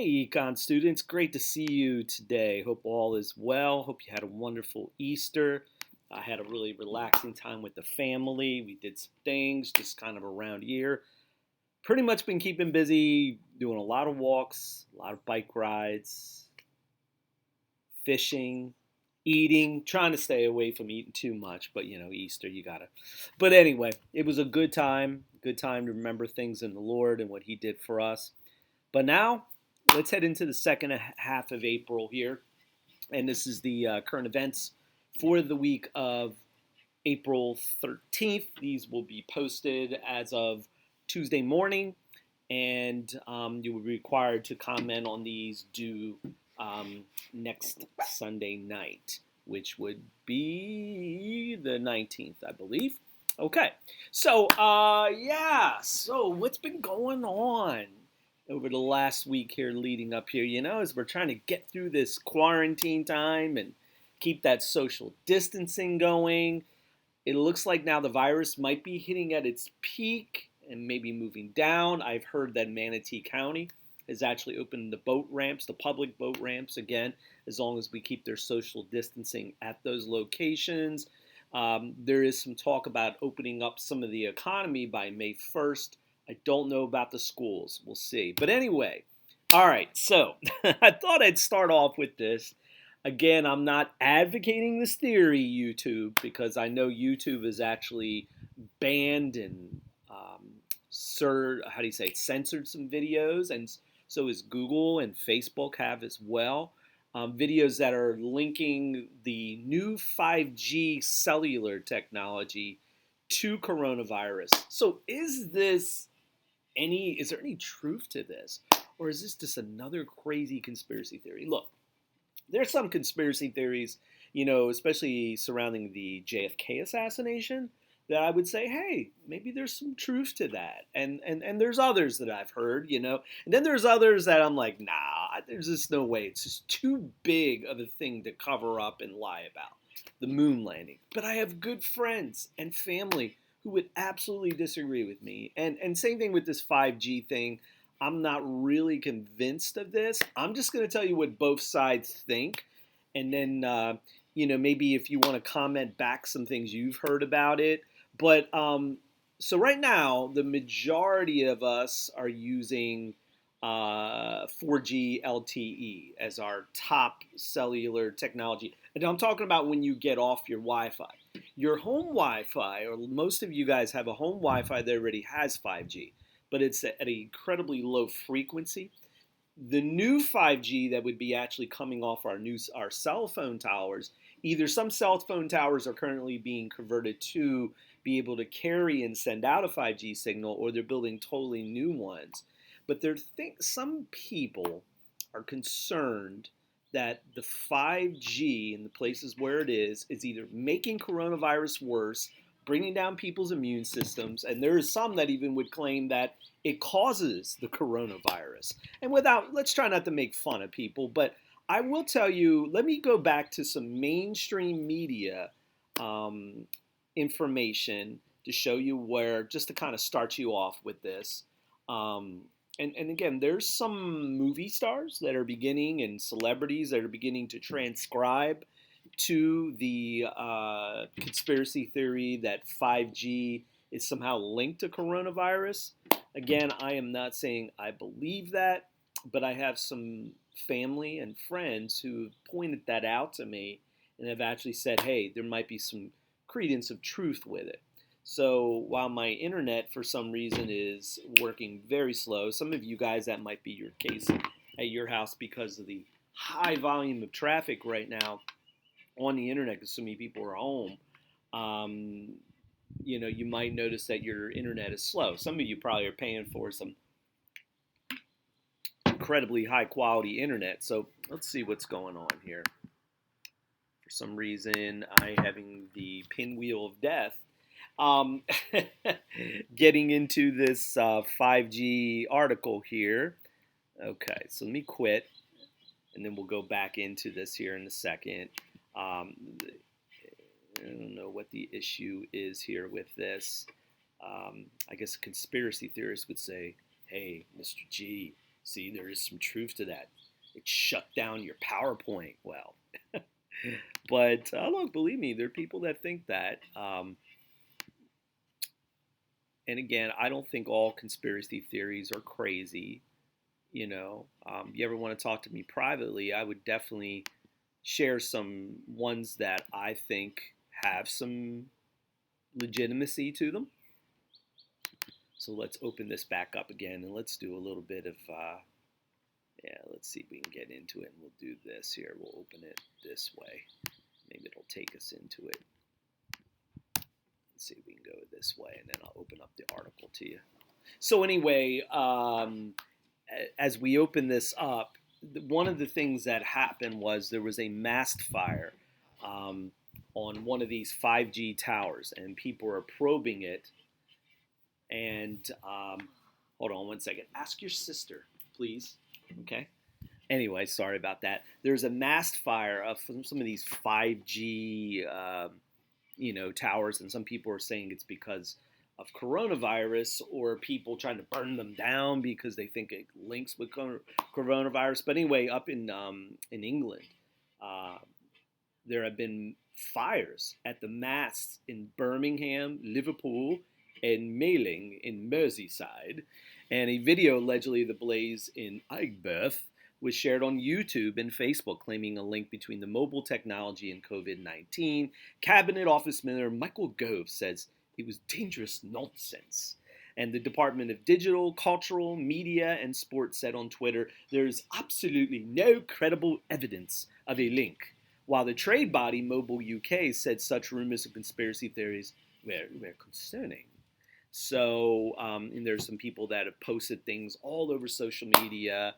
Hey, Econ students, great to see you today. Hope all is well. Hope you had a wonderful Easter. I had a really relaxing time with the family. We did some things just kind of around here. Pretty much been keeping busy, doing a lot of walks, a lot of bike rides, fishing, eating, trying to stay away from eating too much, but Easter, you gotta. But anyway, it was a good time to remember things in the Lord and what He did for us. But now, let's head into the second half of April here. And this is the current events for the week of April 13th. These will be posted as of Tuesday morning. And you will be required to comment on these due next Sunday night, which would be the 19th, I believe. Okay, so what's been going on over the last week here leading up here, as we're trying to get through this quarantine time and keep that social distancing going. It looks like now the virus might be hitting at its peak and maybe moving down. I've heard that Manatee County has actually opened the boat ramps, the public boat ramps again, as long as we keep their social distancing at those locations. There is some talk about opening up some of the economy by May 1st. I don't know about the schools. We'll see. But anyway, all right. So I thought I'd start off with this. Again, I'm not advocating this theory, YouTube, because I know YouTube is actually banned and how do you say, censored some videos, and so is Google and Facebook have as well. Videos that are linking the new 5G cellular technology to coronavirus. So is there any truth to this? Or is this just another crazy conspiracy theory? Look, there's some conspiracy theories, especially surrounding the JFK assassination, that I would say, hey, maybe there's some truth to that. And there's others that I've heard, And then there's others that I'm like, nah, there's just no way. It's just too big of a thing to cover up and lie about. The moon landing. But I have good friends and family who would absolutely disagree with me. And same thing with this 5G thing. I'm not really convinced of this. I'm just going to tell you what both sides think. And then, maybe if you want to comment back some things you've heard about it. But so right now, the majority of us are using 4G LTE as our top cellular technology. And I'm talking about when you get off your Wi-Fi. Your home Wi-Fi, or most of you guys have a home Wi-Fi that already has 5G, but it's at an incredibly low frequency. The new 5G that would be actually coming off our cell phone towers, either some cell phone towers are currently being converted to be able to carry and send out a 5G signal, or they're building totally new ones. But some people are concerned that the 5G in the places where it is either making coronavirus worse, bringing down people's immune systems, and there is some that even would claim that it causes the coronavirus. And let's try not to make fun of people, but I will tell you, let me go back to some mainstream media um, information to show you just to kind of start you off with this. Um, and again, there's some movie stars that are beginning and celebrities that are beginning to transcribe to the conspiracy theory that 5G is somehow linked to coronavirus. Again, I am not saying I believe that, but I have some family and friends who have pointed that out to me and have actually said, hey, there might be some credence of truth with it. So while my internet for some reason is working very slow, some of you guys, that might be your case at your house because of the high volume of traffic right now on the internet because so many people are home. Um, you might notice that your internet is slow. Some of you probably are paying for some incredibly high quality internet. So let's see what's going on here. For some reason, I having the pinwheel of death. Um, Getting into this 5G article here. Okay, so let me quit, and then we'll go back into this here in a second. Um, I don't know what the issue is here with this. I guess conspiracy theorists would say, hey, Mr. G, See, there is some truth to that. It shut down your PowerPoint. Well, but look, believe me, there are people that think that. And again, I don't think all conspiracy theories are crazy. You ever want to talk to me privately, I would definitely share some ones that I think have some legitimacy to them. So let's open this back up again and let's do a little bit of, let's see if we can get into it. And we'll do this here. We'll open it this way. Maybe it'll take us into it. Let's see if we can go this way, and then I'll open up the article to you. So anyway, as we open this up, one of the things that happened was there was a mast fire on one of these 5G towers, and people are probing it. And hold on one second. Ask your sister, please. Okay. Anyway, sorry about that. There's a mast fire of some of these 5G, towers, and some people are saying it's because of coronavirus or people trying to burn them down because they think it links with coronavirus. But anyway, up in England, there have been fires at the masts in Birmingham, Liverpool, and Mailing in Merseyside, and a video allegedly of the blaze in Aigburth was shared on YouTube and Facebook, claiming a link between the mobile technology and COVID-19. Cabinet Office Minister Michael Gove says it was dangerous nonsense. And the Department of Digital, Cultural, Media, and Sport said on Twitter, there is absolutely no credible evidence of a link, while the trade body Mobile UK said such rumors of conspiracy theories were concerning. So, and there's some people that have posted things all over social media,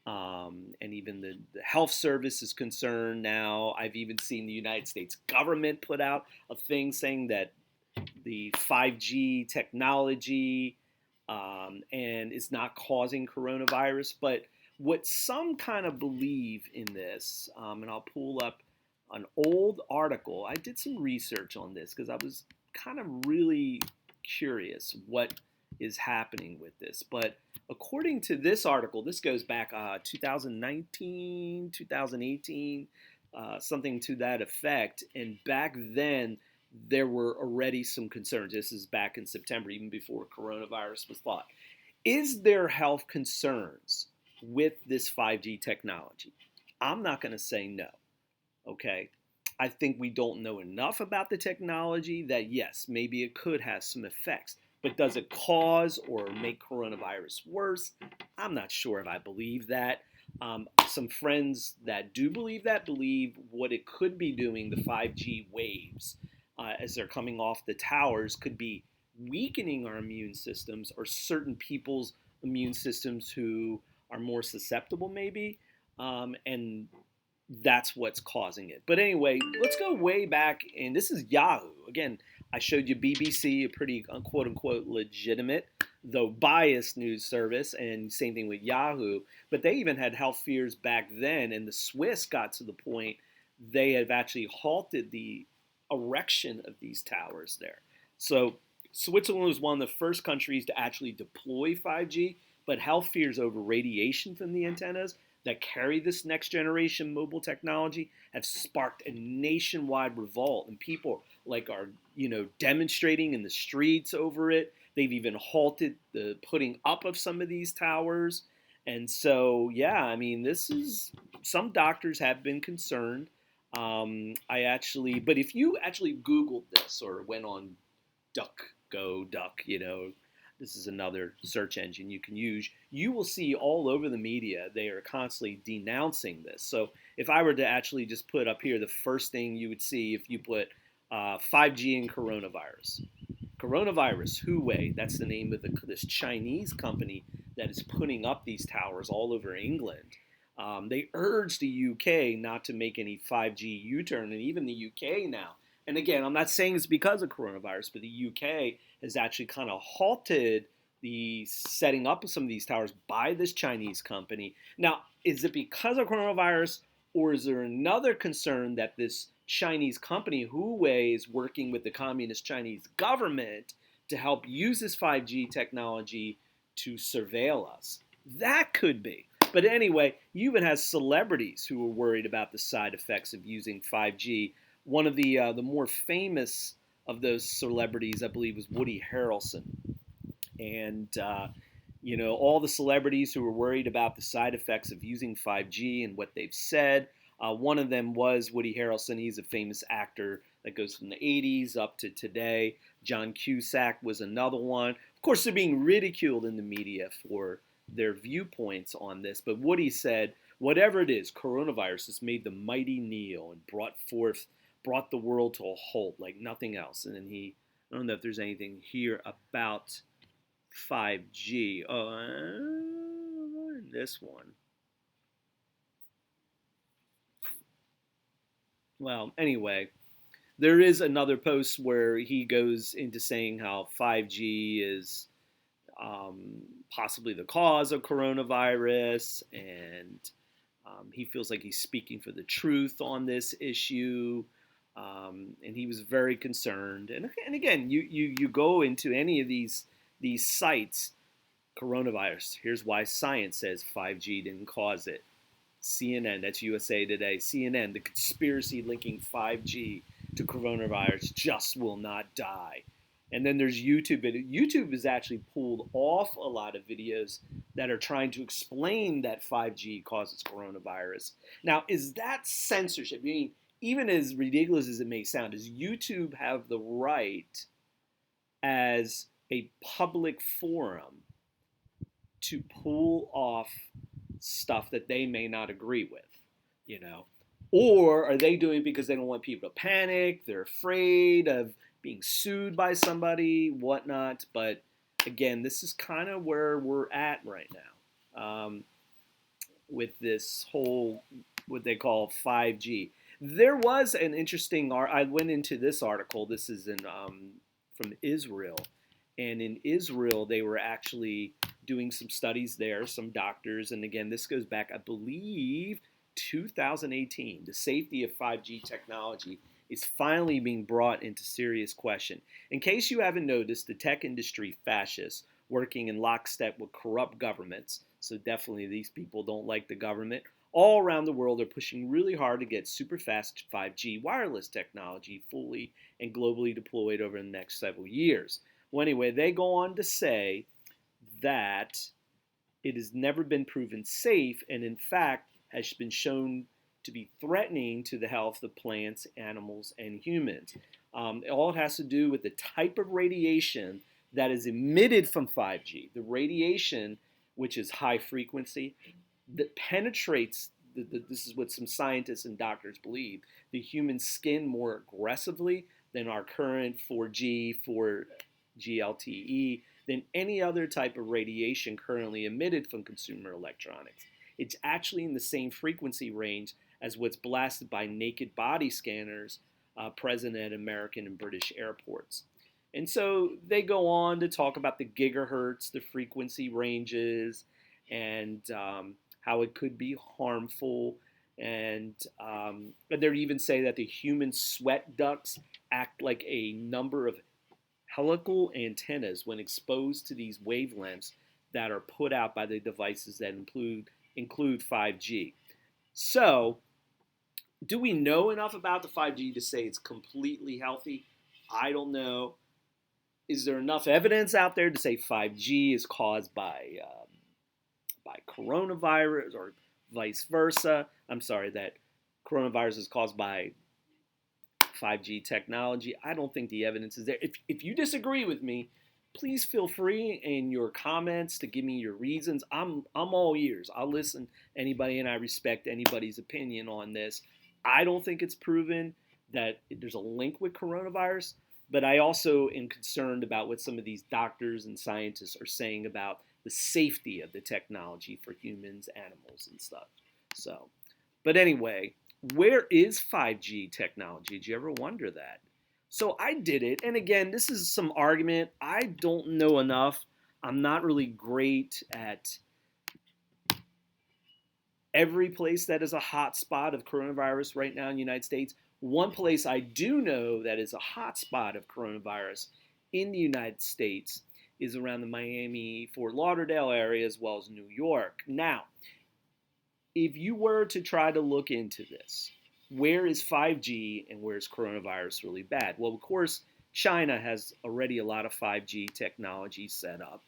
and even the health service is concerned now. I've even seen the United States government put out a thing saying that the 5G technology and it's not causing coronavirus. But what some kind of believe in this, and I'll pull up an old article. I did some research on this because I was kind of really curious what is happening with this. But according to this article, this goes back 2019, 2018, something to that effect. And back then, there were already some concerns. This is back in September, even before coronavirus was thought. Is there health concerns with this 5G technology? I'm not going to say no. Okay. I think we don't know enough about the technology that, yes, maybe it could have some effects. But does it cause or make coronavirus worse? I'm not sure if I believe that. Some friends that do believe that believe what it could be doing, the 5G waves, as they're coming off the towers, could be weakening our immune systems or certain people's immune systems who are more susceptible maybe. And that's what's causing it. But anyway, let's go way back, and this is Yahoo. Again, I showed you BBC, a pretty quote-unquote legitimate, though biased news service, and same thing with Yahoo. But they even had health fears back then, and the Swiss got to the point they have actually halted the erection of these towers there. So Switzerland was one of the first countries to actually deploy 5G, but health fears over radiation from the antennas that carry this next generation mobile technology have sparked a nationwide revolt, and people are demonstrating in the streets over it. They've even halted the putting up of some of these towers. And so, yeah, I mean, some doctors have been concerned. But if you actually Googled this or went on Duck, this is another search engine you can use, you will see all over the media they are constantly denouncing this. So if I were to actually just put up here, the first thing you would see if you put 5G and coronavirus. Coronavirus, Huawei, that's the name of this Chinese company that is putting up these towers all over England. They urge the UK not to make any 5G U-turn, and even the UK now. And again, I'm not saying it's because of coronavirus, but the UK has actually kind of halted the setting up of some of these towers by this Chinese company. Now, is it because of coronavirus, or is there another concern that this Chinese company, Huawei, is working with the communist Chinese government to help use this 5G technology to surveil us? That could be. But anyway, you even have celebrities who are worried about the side effects of using 5G. One of the more famous of those celebrities, I believe, was Woody Harrelson. And all the celebrities who were worried about the side effects of using 5G and what they've said. One of them was Woody Harrelson. He's a famous actor that goes from the 80s up to today. John Cusack was another one. Of course, they're being ridiculed in the media for their viewpoints on this. But Woody said, whatever it is, coronavirus has made the mighty kneel and brought the world to a halt like nothing else. And then I don't know if there's anything here about 5G. This one. Well, anyway, there is another post where he goes into saying how 5G is possibly the cause of coronavirus, and he feels like he's speaking for the truth on this issue. And he was very concerned. And again, you go into any of these sites, coronavirus. Here's why science says 5G didn't cause it. CNN, that's USA Today. CNN, the conspiracy linking 5G to coronavirus just will not die. And then there's YouTube. YouTube has actually pulled off a lot of videos that are trying to explain that 5G causes coronavirus. Now, is that censorship? I mean, even as ridiculous as it may sound, does YouTube have the right as a public forum to pull off stuff that they may not agree with, Or are they doing it because they don't want people to panic, they're afraid of being sued by somebody, whatnot? But again, this is kind of where we're at right now with this whole, what they call 5G. There was an interesting, I went into this article, this is from Israel, and in Israel, they were actually doing some studies there, some doctors, and again, this goes back, I believe, 2018. The safety of 5G technology is finally being brought into serious question. In case you haven't noticed, the tech industry fascists working in lockstep with corrupt governments, so definitely these people don't like the government, all around the world are pushing really hard to get super fast 5G wireless technology fully and globally deployed over the next several years. Well, anyway, they go on to say that it has never been proven safe and in fact has been shown to be threatening to the health of plants, animals, and humans. All it has to do with the type of radiation that is emitted from 5G. The radiation, which is high frequency, that penetrates, this is what some scientists and doctors believe, the human skin more aggressively than our current 4G, 4G LTE, than any other type of radiation currently emitted from consumer electronics. It's actually in the same frequency range as what's blasted by naked body scanners present at American and British airports. And so they go on to talk about the gigahertz, the frequency ranges, and how it could be harmful. And they even say that the human sweat ducts act like a number of helical antennas when exposed to these wavelengths that are put out by the devices that include 5G. So, do we know enough about the 5G to say it's completely healthy? I don't know. Is there enough evidence out there to say 5G is caused by coronavirus or vice versa? I'm sorry, that coronavirus is caused by 5G technology. I don't think the evidence is there. If you disagree with me, please feel free in your comments to give me your reasons. I'm all ears. I'll listen to anybody, and I respect anybody's opinion on this. I don't think it's proven that there's a link with coronavirus, but I also am concerned about what some of these doctors and scientists are saying about the safety of the technology for humans, animals, and stuff. So, but anyway, where is 5G technology? Did you ever wonder that? So I did it, and again, this is some argument. I don't know enough. I'm not really great at every place that is a hot spot of coronavirus right now in the United States. One place I do know that is a hot spot of coronavirus in the United States is around the Miami, Fort Lauderdale area as well as New York. Now, if you were to try to look into this, where is 5G and where is coronavirus really bad? Well, of course, China has already a lot of 5G technology set up.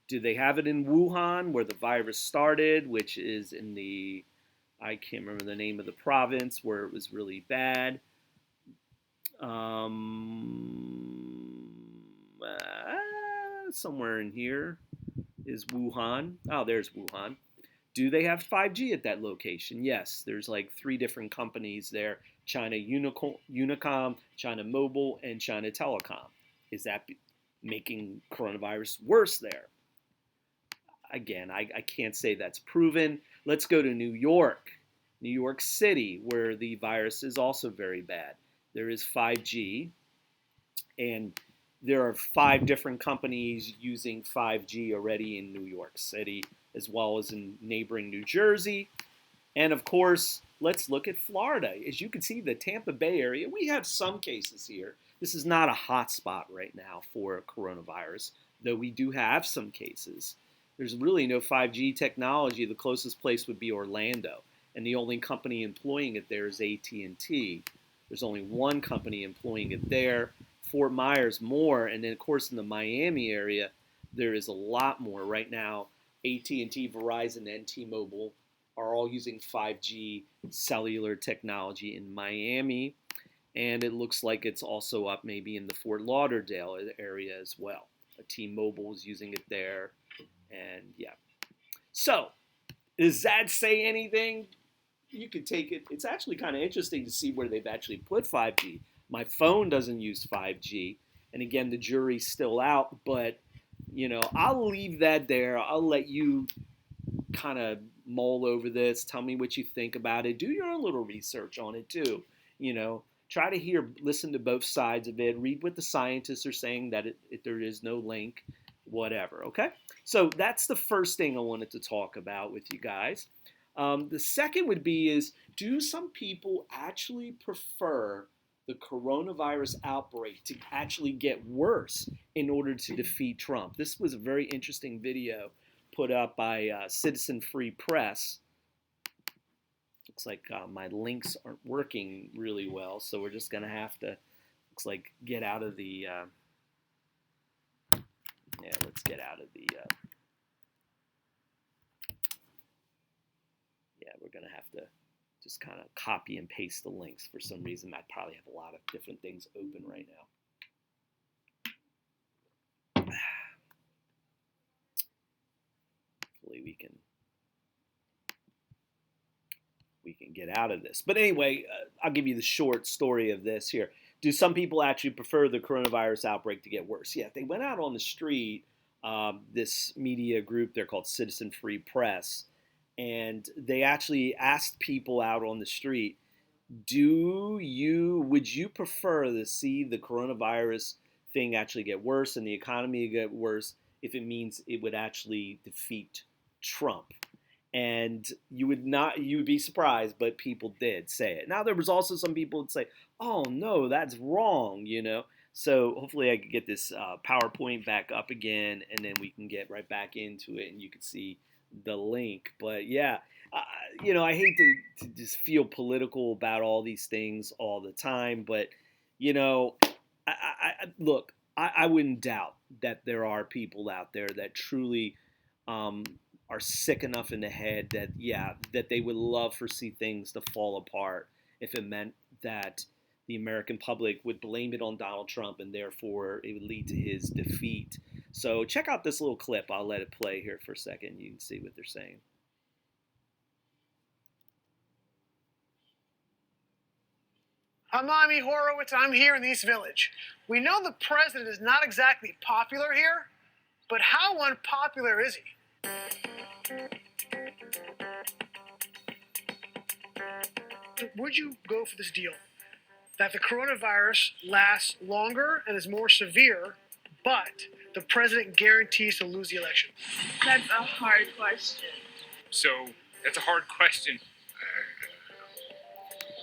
Do they have it in Wuhan, where the virus started, which is in the, I can't remember the name of the province, where it was really bad? Somewhere in here is Wuhan. Oh, there's Wuhan. Do they have 5G at that location? Yes, there's like 3 different companies there: China Unicom, China Mobile, and China Telecom. Is that making coronavirus worse there? Again, I can't say that's proven. Let's go to New York City, where the virus is also very bad. There is 5G, and there are 5 different companies using 5G already in New York City, as well as in neighboring New Jersey. And of course, let's look at Florida. As you can see, the Tampa Bay area, we have some cases here. This is not a hot spot right now for coronavirus, though we do have some cases. There's really no 5G technology. The closest place would be Orlando, and the only company employing it there is AT&T. There's only one company employing it there. Fort Myers more, and then of course in the Miami area, there is a lot more right now. AT&T, Verizon, and T-Mobile are all using 5G cellular technology in Miami, and it looks like it's also up maybe in the Fort Lauderdale area as well. T-Mobile is using it there, and yeah. So, does that say anything? You could take it. It's actually kind of interesting to see where they've actually put 5G. My phone doesn't use 5G, and again, the jury's still out, but I'll leave that there. I'll let you kind of mull over this. Tell me what you think about it. Do your own little research on it too. Try to listen to both sides of it. Read what the scientists are saying, that there is no link, whatever. Okay? So that's the first thing I wanted to talk about with you guys. The second would be is, do some people actually prefer the coronavirus outbreak to actually get worse in order to defeat Trump? This was a very interesting video put up by Citizen Free Press. Looks like my links aren't working really well, so we're just going to have to, looks like, get out of the, let's get out of the, we're going to have to just kind of copy and paste the links. For some reason, I probably have a lot of different things open right now. Hopefully we can get out of this. But anyway, I'll give you the short story of this here. Do some people actually prefer the coronavirus outbreak to get worse? Yeah, if they went out on the street, this media group, they're called Citizen Free Press, and they actually asked people out on the street, would you prefer to see the coronavirus thing actually get worse and the economy get worse if it means it would actually defeat Trump? And you would be surprised, but people did say it. Now, there was also some people that say, oh no, that's wrong, So hopefully I can get this PowerPoint back up again, and then we can get right back into it, and you can see the link. But yeah, I hate to just feel political about all these things all the time, but look, I wouldn't doubt that there are people out there that truly are sick enough in the head that they would love for see things to fall apart if it meant that the American public would blame it on Donald Trump, and therefore it would lead to his defeat. So check out this little clip. I'll let it play here for a second. You can see what they're saying. I'm Ami Horowitz. I'm here in the East Village. We know the president is not exactly popular here, but how unpopular is he? Would you go for this deal that the coronavirus lasts longer and is more severe, but the president guarantees to lose the election? That's a hard question. So, that's a hard question.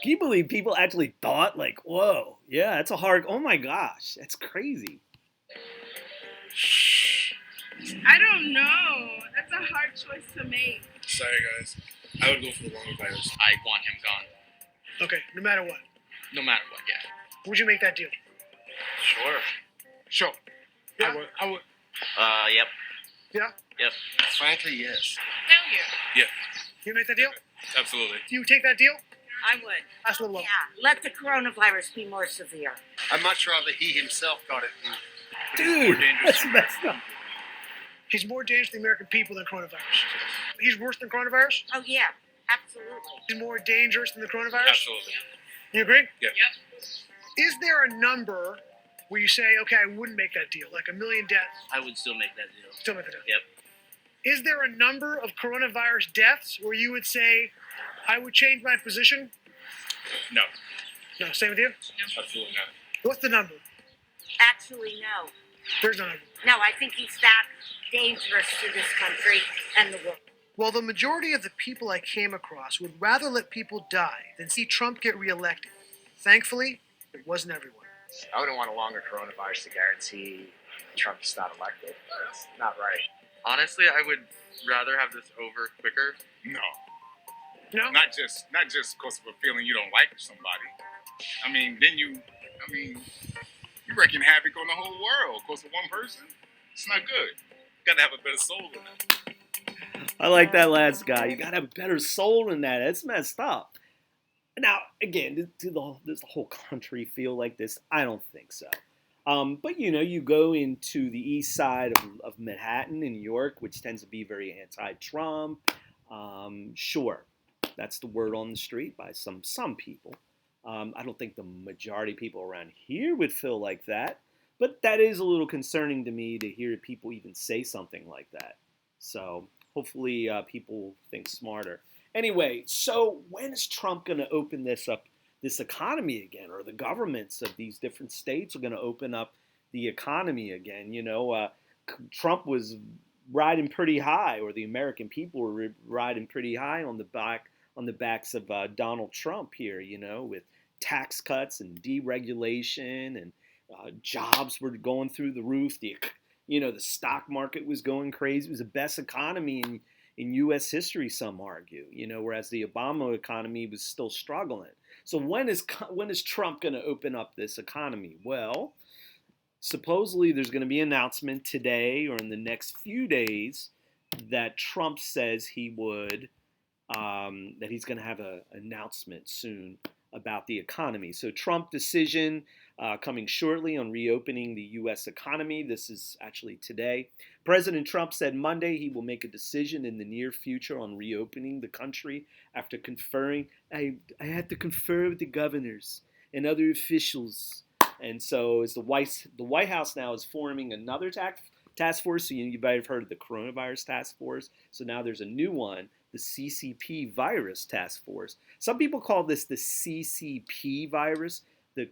Can you believe people actually thought, like, whoa, yeah, that's a hard, oh my gosh, that's crazy. I don't know. That's a hard choice to make. Sorry, guys. I would go for the longer virus. I want him gone, Okay, no matter what. no matter what. Yeah. Would you make that deal? Sure. Yeah. I would. Yep. Yeah? Yep. Frankly, yes. Hell yeah. You make that deal? Absolutely. Do you take that deal? I would. That's a little low. Yeah, let the coronavirus be more severe. I'd much rather he himself got it. Dude, that's messed up. He's more dangerous to the American people than coronavirus. He's worse than coronavirus? Oh, yeah, absolutely. He's more dangerous than the coronavirus? Absolutely. You agree? Yeah. Is there a number where you say, okay, I wouldn't make that deal, like 1 million deaths? I would still make that deal. Still make the deal. Yep. Is there a number of coronavirus deaths where you would say, I would change my position? No. No, same with you? Absolutely not. What's the number? Actually, no. There's no number. No, I think he's that dangerous to this country and the world. Well, the majority of the people I came across would rather let people die than see Trump get reelected. Thankfully, it wasn't everyone. I wouldn't want a longer coronavirus to guarantee Trump's not elected. That's not right. Honestly, I would rather have this over quicker. No. No? Not just because of a feeling you don't like somebody. You're wreaking havoc on the whole world because of one person. It's not good. You gotta have a better soul than that. I like that last guy. You gotta have a better soul than that. It's messed up. Now, again, does the whole country feel like this? I don't think so. But you go into the east side of Manhattan in New York, which tends to be very anti-Trump. Sure, that's the word on the street by some people. I don't think the majority of people around here would feel like that. But that is a little concerning to me to hear people even say something like that. So hopefully people think smarter. Anyway, so when is Trump going to open this economy again? Or the governments of these different states are going to open up the economy again? Trump was riding pretty high, or the American people were riding pretty high on the backs of Donald Trump here, with tax cuts and deregulation, and jobs were going through the roof. The stock market was going crazy. It was the best economy in U.S. history, some argue. Whereas the Obama economy was still struggling. So when is Trump going to open up this economy? Well, supposedly there's going to be an announcement today or in the next few days that Trump says he would, that he's going to have an announcement soon about the economy. So Trump decision coming shortly on reopening the U.S. economy. This is actually today. President Trump said Monday he will make a decision in the near future on reopening the country after conferring. I had to confer with the governors and other officials. And so as the White House now is forming another task force. So you might have heard of the coronavirus task force. So now there's a new one, the CCP virus task force. Some people call this the CCP virus, the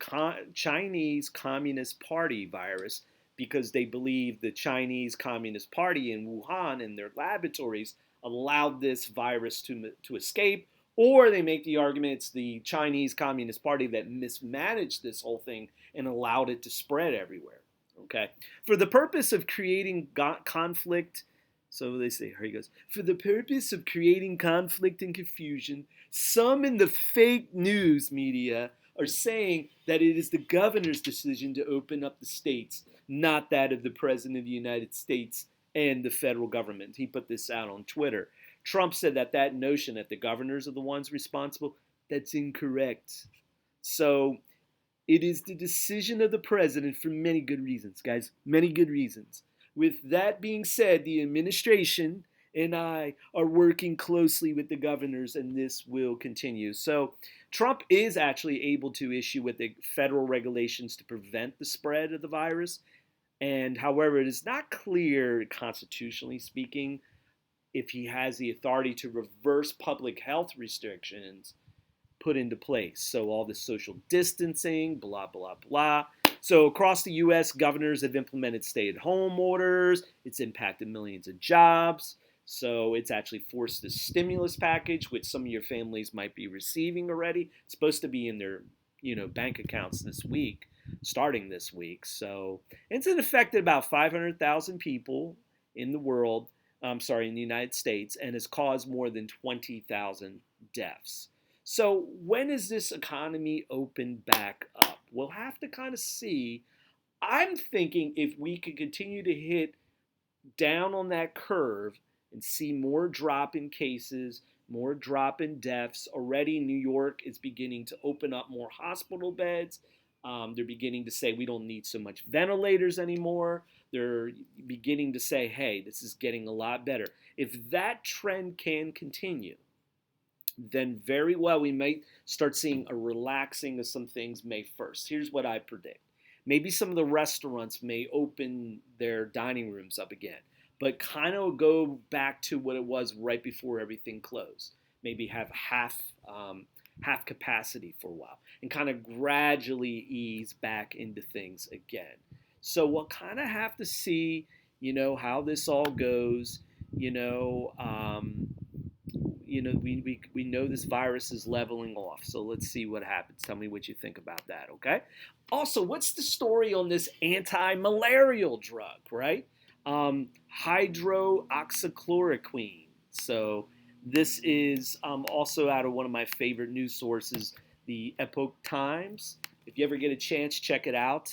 Chinese Communist Party virus, because they believe the Chinese Communist Party in Wuhan and their laboratories allowed this virus to escape. Or they make the argument it's the Chinese Communist Party that mismanaged this whole thing and allowed it to spread everywhere. Okay? For the purpose of creating conflict, so they say, here he goes, for the purpose of creating conflict and confusion, some in the fake news media are saying that it is the governor's decision to open up the states, not that of the President of the United States and the federal government. He put this out on Twitter. Trump said that notion that the governors are the ones responsible, that's incorrect. So it is the decision of the president for many good reasons, guys, many good reasons. With that being said, the administration and I are working closely with the governors, and this will continue. So Trump is actually able to issue with the federal regulations to prevent the spread of the virus. And however, it is not clear, constitutionally speaking, if he has the authority to reverse public health restrictions put into place. So all the social distancing, blah, blah, blah. So across the U.S., governors have implemented stay-at-home orders. It's impacted millions of jobs. So it's actually forced a stimulus package, which some of your families might be receiving already. It's supposed to be in their, bank accounts this week, starting this week. So it's affected about 500,000 people in the world, in the United States, and has caused more than 20,000 deaths. So when is this economy open back up? We'll have to kind of see. I'm thinking if we could continue to hit down on that curve and see more drop in cases, more drop in deaths. Already, New York is beginning to open up more hospital beds. They're beginning to say we don't need so much ventilators anymore. They're beginning to say, hey, this is getting a lot better. If that trend can continue, then very well we might start seeing a relaxing of some things May 1st. Here's what I predict. Maybe some of the restaurants may open their dining rooms up again, but kind of go back to what it was right before everything closed. Maybe have half capacity for a while and kind of gradually ease back into things again. So we'll kind of have to see, how this all goes. We know this virus is leveling off, so let's see what happens. Tell me what you think about that, okay? Also, what's the story on this anti-malarial drug, right? Hydroxychloroquine. So this is also out of one of my favorite news sources, the Epoch Times. If you ever get a chance, check it out.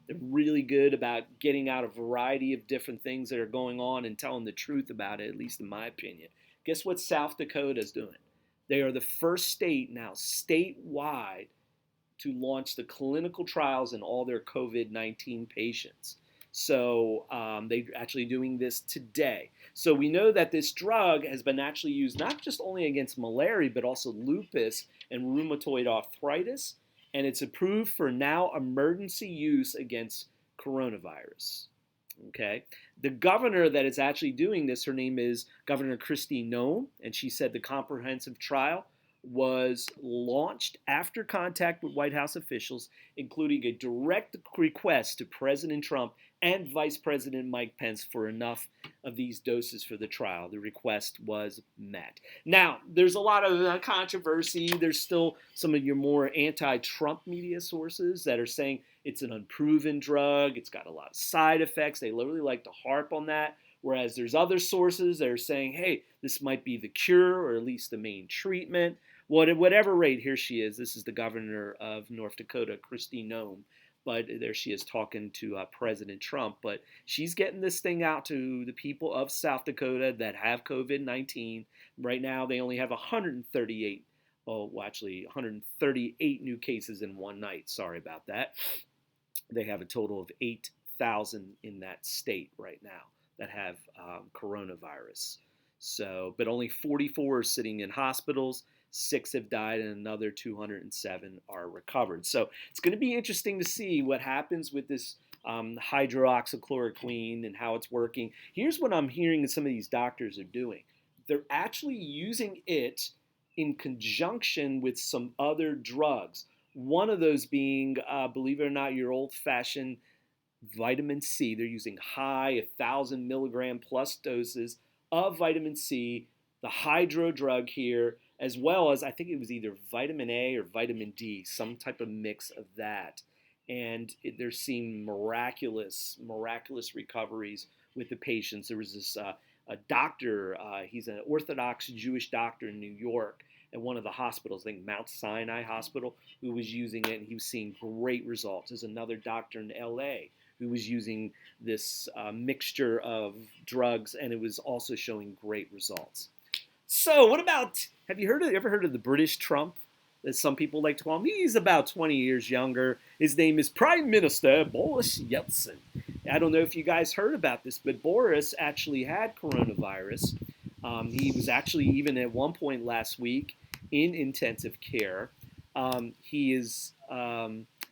They're really good about getting out a variety of different things that are going on and telling the truth about it, at least in my opinion. Guess what South Dakota is doing? They are the first state now, statewide, to launch the clinical trials in all their COVID-19 patients. So they're actually doing this today. So we know that this drug has been actually used not just only against malaria, but also lupus and rheumatoid arthritis. And it's approved for now emergency use against coronavirus. Okay. The governor that is actually doing this, her name is Governor Kristi Noem, and she said the comprehensive trial was launched after contact with White House officials, including a direct request to President Trump and Vice President Mike Pence for enough of these doses for the trial. The request was met. Now, there's a lot of controversy. There's still some of your more anti-Trump media sources that are saying it's an unproven drug. It's got a lot of side effects. They literally like to harp on that. Whereas there's other sources that are saying, hey, this might be the cure or at least the main treatment. Well, at whatever rate, here she is. This is the governor of North Dakota, Kristi Noem. But there she is talking to President Trump. But she's getting this thing out to the people of South Dakota that have COVID-19. Right now, they only have 138 new cases in one night. Sorry about that. They have a total of 8,000 in that state right now that have coronavirus. So, but only 44 are sitting in hospitals. 6 have died and another 207 are recovered. So it's going to be interesting to see what happens with this hydroxychloroquine and how it's working. Here's what I'm hearing that some of these doctors are doing. They're actually using it in conjunction with some other drugs. One of those being, believe it or not, your old-fashioned vitamin C. They're using high 1,000 milligram plus doses of vitamin C, the hydro drug here, as well as I think it was either vitamin A or vitamin D, some type of mix of that. And they're seeing miraculous recoveries with the patients. There was this a doctor, he's an Orthodox Jewish doctor in New York at one of the hospitals, I think Mount Sinai Hospital, who was using it, and he was seeing great results. There's another doctor in LA who was using this mixture of drugs, and it was also showing great results. So what about, ever heard of the British Trump, as some people like to call him? He's about 20 years younger. His name is Prime Minister Boris Yeltsin. I don't know if you guys heard about this, but Boris actually had coronavirus. He was actually even at one point last week in intensive care. He is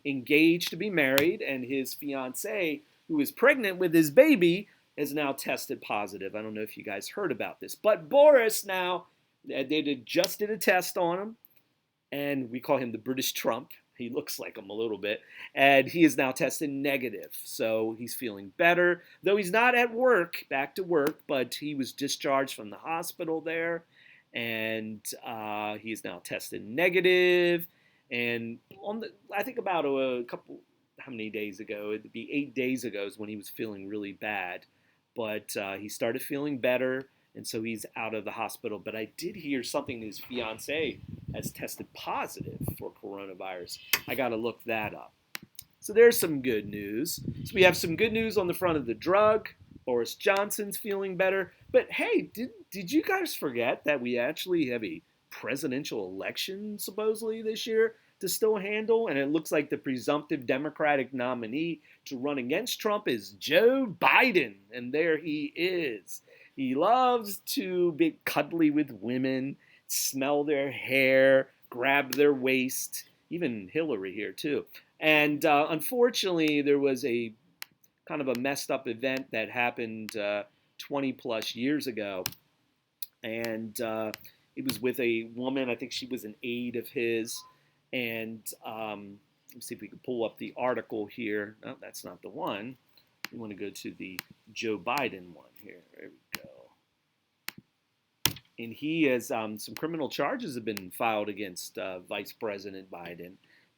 engaged to be married, and his fiancée, who is pregnant with his baby, has now tested positive. I don't know if you guys heard about this. But Boris now, they just did a test on him, and we call him the British Trump. He looks like him a little bit. And he is now tested negative. So he's feeling better, though he's not at work, back to work, but he was discharged from the hospital there. And he is now tested negative. And I think about how many days ago? It'd be 8 days ago is when he was feeling really bad. but he started feeling better, and so he's out of the hospital. But I did hear something his fiance has tested positive for coronavirus. I got to look that up. So there's some good news. So we have some good news on the front of the drug. Boris Johnson's feeling better. But hey, did you guys forget that we actually have a presidential election supposedly this year to still handle? And it looks like the presumptive Democratic nominee to run against Trump is Joe Biden. And there he is. He loves to be cuddly with women, smell their hair, grab their waist. Even Hillary here too. And unfortunately, there was a kind of a messed up event that happened 20 plus years ago. And it was with a woman. I think she was an aide of his. And let's see if we can pull up the article here. No, that's not the one. We want to go to the Joe Biden one here. There we go. And he has some criminal charges have been filed against Vice President Biden.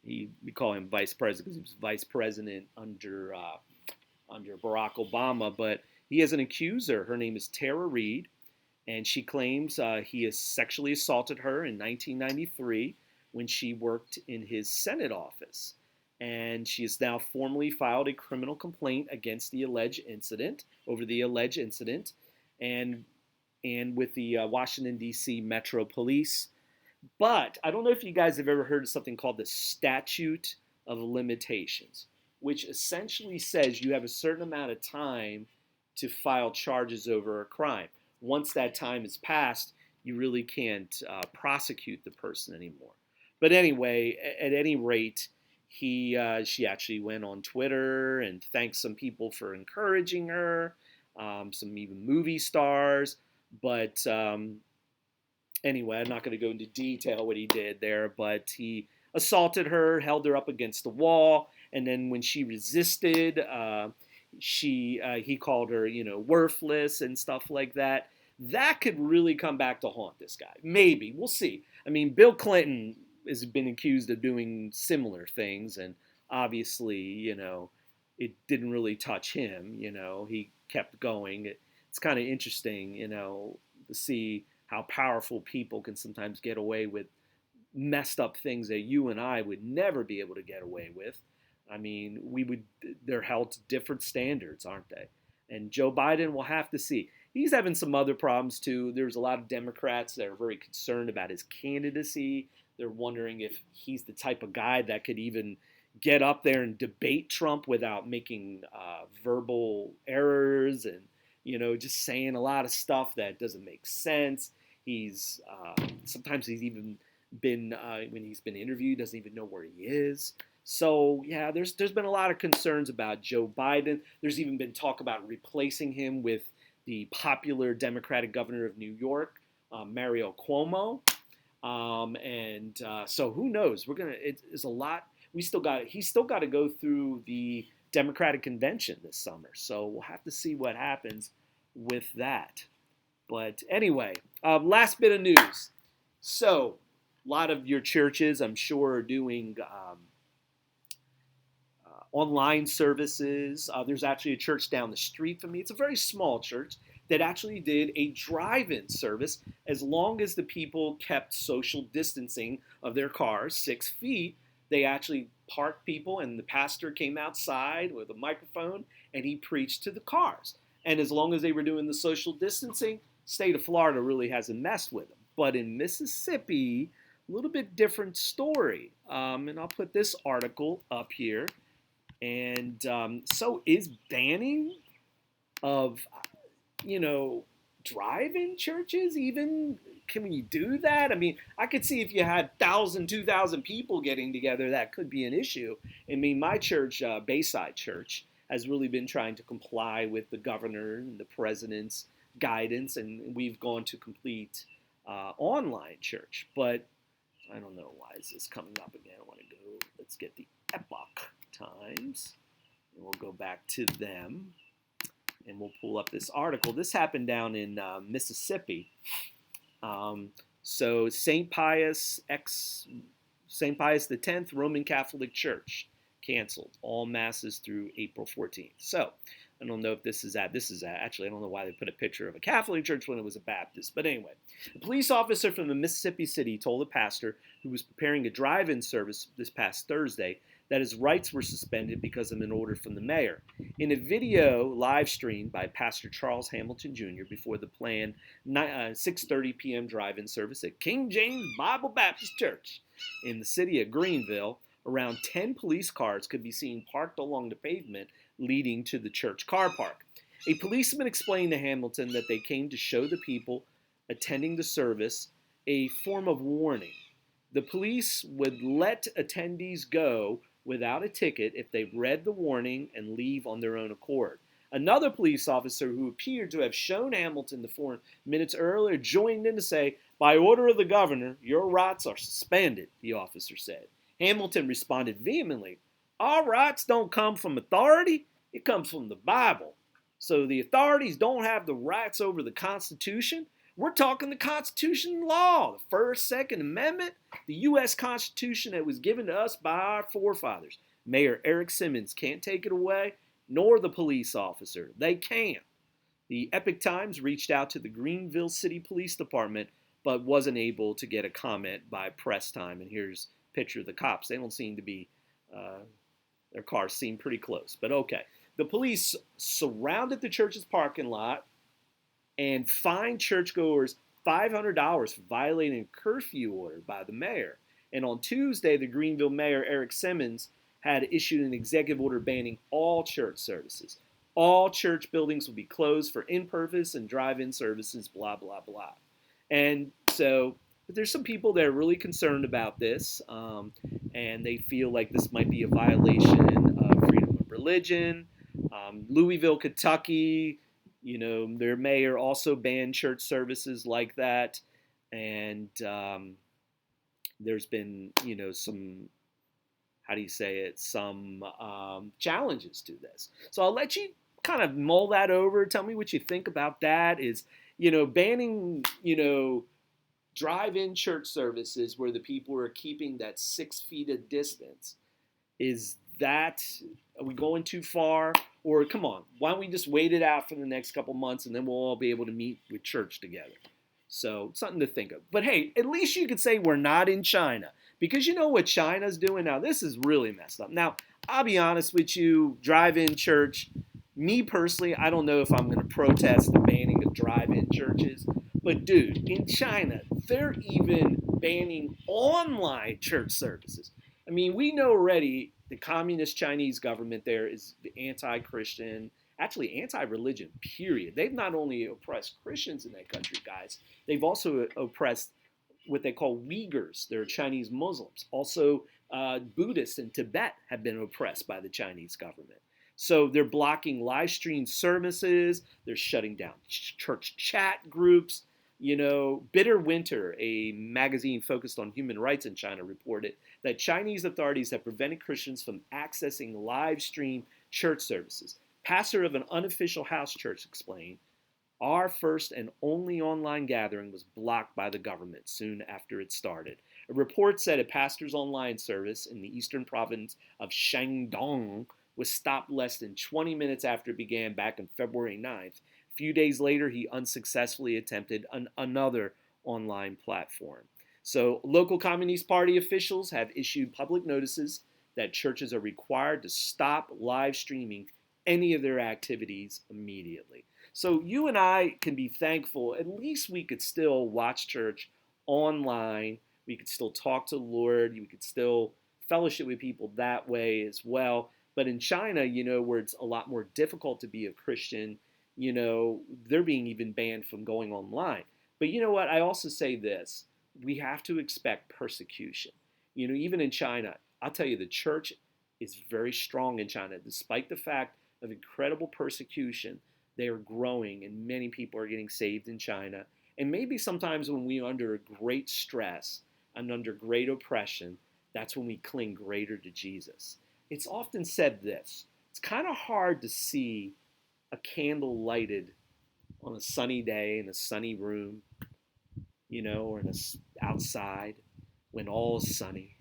We call him Vice President because he was Vice President under Barack Obama. But he has an accuser. Her name is Tara Reid, and she claims he has sexually assaulted her in 1993 when she worked in his Senate office. And she has now formally filed a criminal complaint against the alleged incident, and with the Washington, D.C. Metro Police. But I don't know if you guys have ever heard of something called the Statute of Limitations, which essentially says you have a certain amount of time to file charges over a crime. Once that time is passed, you really can't prosecute the person anymore. But anyway, at any rate, she actually went on Twitter and thanked some people for encouraging her, some even movie stars. But anyway, I'm not going to go into detail what he did there, but he assaulted her, held her up against the wall, and then when she resisted, he called her, worthless and stuff like that. That could really come back to haunt this guy. Maybe. We'll see. I mean, Bill Clinton has been accused of doing similar things, and obviously, it didn't really touch him. He kept going. It's kind of interesting, to see how powerful people can sometimes get away with messed up things that you and I would never be able to get away with. I mean, they're held to different standards, aren't they? And Joe Biden will have to see. He's having some other problems too. There's a lot of Democrats that are very concerned about his candidacy. They're wondering if he's the type of guy that could even get up there and debate Trump without making verbal errors and, just saying a lot of stuff that doesn't make sense. Sometimes he's even been, when he's been interviewed, doesn't even know where he is. So, yeah, there's been a lot of concerns about Joe Biden. There's even been talk about replacing him with the popular Democratic governor of New York, Mario Cuomo. So who knows? It's a lot. He's still got to go through the Democratic convention this summer. So we'll have to see what happens with that. But anyway, last bit of news. So a lot of your churches, I'm sure, are doing online services. There's actually a church down the street from me. It's a very small church that actually did a drive-in service as long as the people kept social distancing of their cars, 6 feet. They actually parked people, and the pastor came outside with a microphone, and he preached to the cars. And as long as they were doing the social distancing, state of Florida really hasn't messed with them. But in Mississippi, a little bit different story. And I'll put this article up here. And so is banning of, drive-in churches even, can we do that? I mean, I could see if you had 1,000, 2,000 people getting together, that could be an issue. I mean, my church, Bayside Church, has really been trying to comply with the governor and the president's guidance, and we've gone to complete online church. But I don't know, why is this coming up again? I want to go, let's get the Epoch Times, and we'll go back to them, and we'll pull up this article. This happened down in Mississippi. So St. Pius X Roman Catholic Church canceled all masses through April 14th. So I don't know if this is actually, I don't know why they put a picture of a Catholic church when it was a Baptist. But anyway, a police officer from the Mississippi City told a pastor who was preparing a drive-in service this past Thursday that his rights were suspended because of an order from the mayor. In a video live streamed by Pastor Charles Hamilton Jr. before the planned 6:30 p.m. drive-in service at King James Bible Baptist Church in the city of Greenville, around 10 police cars could be seen parked along the pavement leading to the church car park. A policeman explained to Hamilton that they came to show the people attending the service a form of warning. The police would let attendees go without a ticket if they read the warning and leave on their own accord. Another police officer who appeared to have shown Hamilton the form minutes earlier joined in to say, "By order of the governor, your rights are suspended," the officer said. Hamilton responded vehemently, "Our rights don't come from authority, it comes from the Bible. So the authorities don't have the rights over the Constitution. We're talking the Constitution law, the First, Second Amendment, the U.S. Constitution that was given to us by our forefathers. Mayor Eric Simmons can't take it away, nor the police officer. They can't." The Epoch Times reached out to the Greenville City Police Department, but wasn't able to get a comment by press time. And here's a picture of the cops. They don't seem to be, their cars seem pretty close, but okay. The police surrounded the church's parking lot and fined churchgoers $500 for violating a curfew order by the mayor. And on Tuesday, the Greenville mayor, Eric Simmons, had issued an executive order banning all church services. All church buildings will be closed for in-purpose and drive-in services, blah, blah, blah. And so there's some people that are really concerned about this, and they feel like this might be a violation of freedom of religion. Louisville, Kentucky, their mayor also banned church services like that. And there's been, some, some challenges to this. So I'll let you kind of mull that over. Tell me what you think about that. Is, banning, drive-in church services where the people are keeping that 6 feet of distance. Are we going too far? Or come on, why don't we just wait it out for the next couple months and then we'll all be able to meet with church together? So something to think of. But hey, at least you could say we're not in China, because you know what China's doing now? This is really messed up. Now, I'll be honest with you, drive-in church, me personally, I don't know if I'm going to protest the banning of drive-in churches. But dude, in China, they're even banning online church services. I mean, we know already the communist Chinese government there is anti-Christian, actually anti-religion, period. They've not only oppressed Christians in that country, guys, they've also oppressed what they call Uyghurs. They're Chinese Muslims. Also, Buddhists in Tibet have been oppressed by the Chinese government. So they're blocking live stream services. They're shutting down church chat groups. Bitter Winter, a magazine focused on human rights in China, reported that Chinese authorities have prevented Christians from accessing live stream church services. Pastor of an unofficial house church explained, "Our first and only online gathering was blocked by the government soon after it started." A report said a pastor's online service in the eastern province of Shandong was stopped less than 20 minutes after it began back on February 9th. A few days later, he unsuccessfully attempted another online platform. So local Communist Party officials have issued public notices that churches are required to stop live streaming any of their activities immediately. So you and I can be thankful. At least we could still watch church online. We could still talk to the Lord. We could still fellowship with people that way as well. But in China, where it's a lot more difficult to be a Christian, they're being even banned from going online. But you know what? I also say this. We have to expect persecution. Even in China, I'll tell you, the church is very strong in China. Despite the fact of incredible persecution, they are growing and many people are getting saved in China. And maybe sometimes when we're under great stress and under great oppression, that's when we cling greater to Jesus. It's often said this. It's kind of hard to see a candle lighted on a sunny day in a sunny room, or outside when all is sunny.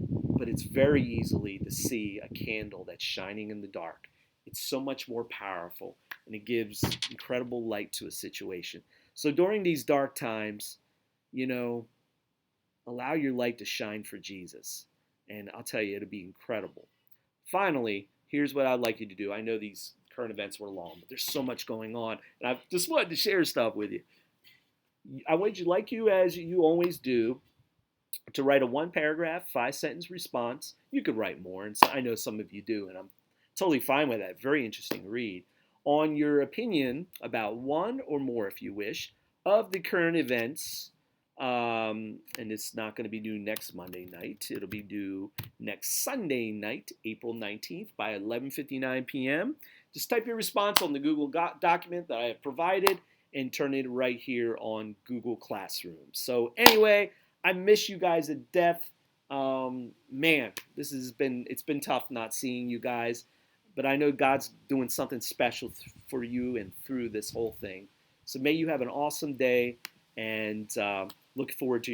But it's very easily to see a candle that's shining in the dark. it's so much more powerful, and it gives incredible light to a situation. So during these dark times, allow your light to shine for Jesus. And I'll tell you, it'll be incredible. Finally, here's what I'd like you to do. I know these current events were long, but there's so much going on, and I just wanted to share stuff with you. I want you, like you as you always do, to write a 1-paragraph, 5-sentence response. You could write more, and so I know some of you do, and I'm totally fine with that. Very interesting read. On your opinion about one or more, if you wish, of the current events. And it's not going to be due next Monday night. It'll be due next Sunday night, April 19th by 11:59 p.m. Just type your response on the Google document that I have provided and turn it right here on Google Classroom. So anyway, I miss you guys to death. Man, it's been tough not seeing you guys, but I know God's doing something special for you and through this whole thing. So may you have an awesome day, and look forward to